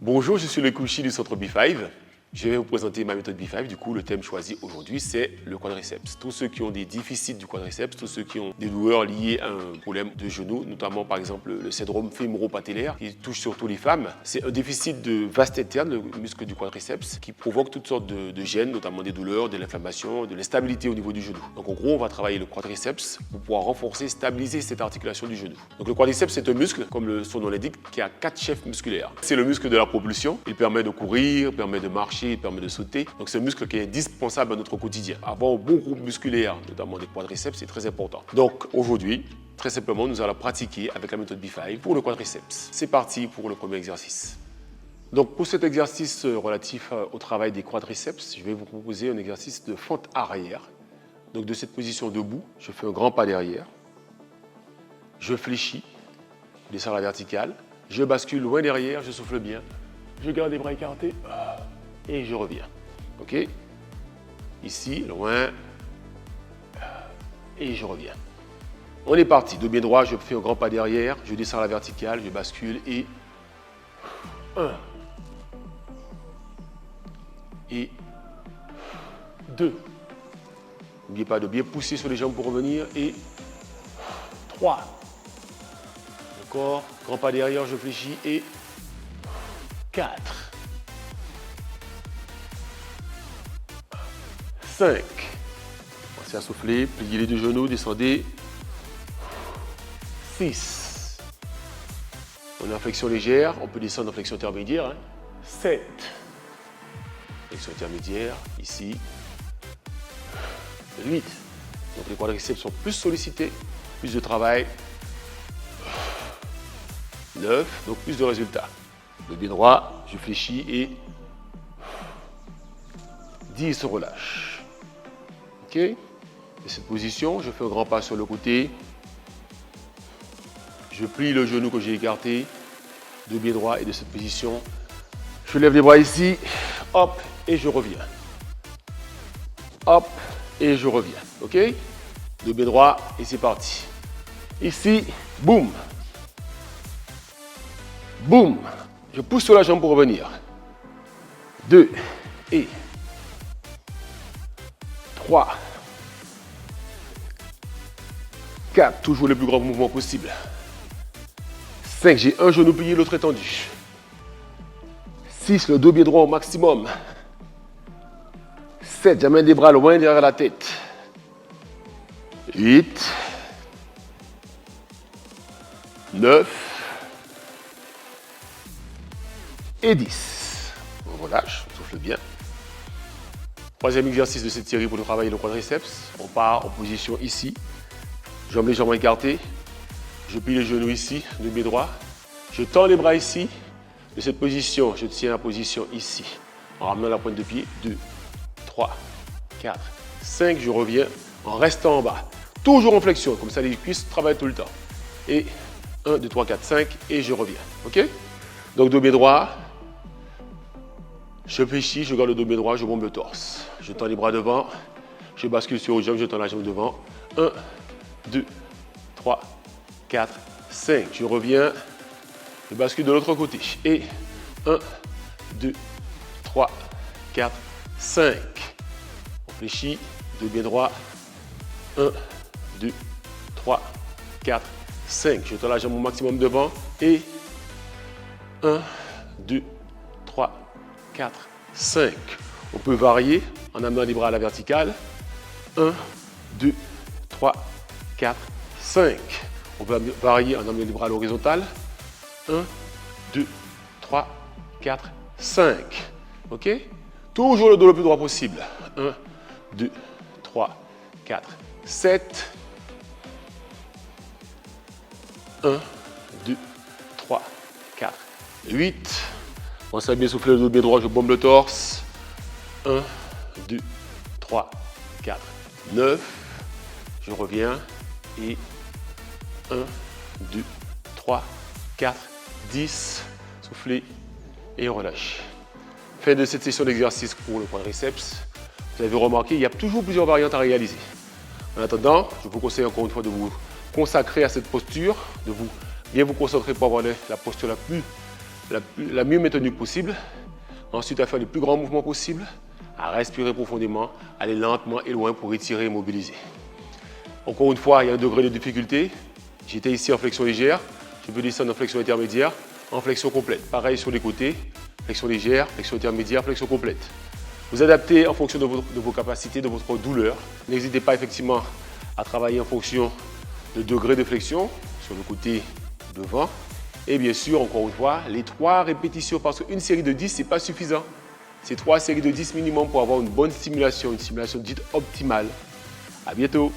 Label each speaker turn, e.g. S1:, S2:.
S1: Bonjour, je suis le coach du centre B5. Je vais vous présenter ma méthode B5. Du coup, le thème choisi aujourd'hui, c'est le quadriceps. Tous ceux qui ont des déficits du quadriceps, tous ceux qui ont des douleurs liées à un problème de genou, notamment par exemple le syndrome fémoro-patellaire qui touche surtout les femmes, c'est un déficit de vaste interne, le muscle du quadriceps, qui provoque toutes sortes de gènes, notamment des douleurs, de l'inflammation, de l'instabilité au niveau du genou. Donc en gros, on va travailler le quadriceps pour pouvoir renforcer, stabiliser cette articulation du genou. Donc le quadriceps, c'est un muscle, comme son nom l'indique, qui a 4 chefs musculaires. C'est le muscle de la propulsion. Il permet de courir, permet de marcher, il permet de sauter. Donc c'est un muscle qui est indispensable à notre quotidien. Avoir un bon groupe musculaire, notamment des quadriceps, c'est très important. Donc aujourd'hui, très simplement, nous allons pratiquer avec la méthode B5 pour le quadriceps. C'est parti pour le premier exercice. Donc pour cet exercice relatif au travail des quadriceps, je vais vous proposer un exercice de fente arrière. Donc de cette position debout, je fais un grand pas derrière. Je fléchis, je descends à la verticale. Je bascule loin derrière, je souffle bien. Je garde les bras écartés et je reviens. OK? Ici, loin. Et je reviens. On est parti. Dos bien droit, je fais un grand pas derrière. Je descends à la verticale, je bascule et 1. Et 2. N'oubliez pas de bien pousser sur les jambes pour revenir. Et 3. Encore. Grand pas derrière, je fléchis. Et 4. 5. Pensez à souffler, pliez les deux genoux, descendez. 6. On est en flexion légère, on peut descendre en flexion intermédiaire. 7. Flexion intermédiaire, ici. 8. Donc les quadriceps sont plus sollicités, plus de travail. 9. Donc plus de résultats. Le pied droit, je fléchis et 10 se relâche. OK? De cette position, je fais un grand pas sur le côté. Je plie le genou que j'ai écarté, deux pieds droits et de cette position, je lève les bras ici, hop, et je reviens. Hop, et je reviens. OK? Deux pieds droits et c'est parti. Ici, boum. Boum. Je pousse sur la jambe pour revenir. 2 et 3, 4, toujours le plus grand mouvement possible. 5, j'ai un genou plié, l'autre étendu. 6, le dos pied droit au maximum. 7, j'amène les bras loin derrière la tête. 8, 9 et 10. On relâche, on souffle bien. Troisième exercice de cette série pour travailler le quadriceps. On part en position ici. Jambes légèrement écartées. Je plie les genoux ici, deux pieds droits. Je tends les bras ici. De cette position, je tiens la position ici. En ramenant la pointe de pied. 2, 3, 4, 5. Je reviens en restant en bas. Toujours en flexion, comme ça les cuisses travaillent tout le temps. Et 1, 2, 3, 4, 5. Et je reviens. OK? Donc deux pieds droits. Je fléchis, je garde le dos bien droit, je bombe le torse. Je tends les bras devant, je bascule sur les jambes, je tends la jambe devant. 1, 2, 3, 4, 5. Je reviens, je bascule de l'autre côté. Et 1, 2, 3, 4, 5. On fléchit, dos bien droit. 1, 2, 3, 4, 5. Je tends la jambe au maximum devant. Et 1, 2, 3, 4, 5. On peut varier en amenant les bras à la verticale. 1, 2, 3, 4, 5. On peut varier en amenant les bras à l'horizontale. 1, 2, 3, 4, 5. OK? Toujours le dos le plus droit possible. 1, 2, 3, 4, 7. 1, 2, 3, 4, 8. On s'est bien soufflé le dos bien droit, je bombe le torse. 1, 2, 3, 4, 9. Je reviens. Et 1, 2, 3, 4, 10. Soufflez et relâche. Fin de cette session d'exercice pour le quadriceps. Vous avez remarqué, il y a toujours plusieurs variantes à réaliser. En attendant, je vous conseille encore une fois de vous consacrer à cette posture, de bien vous concentrer pour avoir la posture la mieux maintenue possible. Ensuite, à faire le plus grand mouvement possible, à respirer profondément, aller lentement et loin pour étirer et mobiliser. Encore une fois, il y a un degré de difficulté. J'étais ici en flexion légère, je peux descendre en flexion intermédiaire, en flexion complète. Pareil sur les côtés, flexion légère, flexion intermédiaire, flexion complète. Vous adaptez en fonction de vos capacités, de votre douleur. N'hésitez pas effectivement à travailler en fonction de degré de flexion sur le côté devant. Et bien sûr, encore une fois, les 3 répétitions, parce qu'une série de 10, ce n'est pas suffisant. C'est 3 séries de 10 minimum pour avoir une bonne stimulation, une stimulation dite optimale. À bientôt.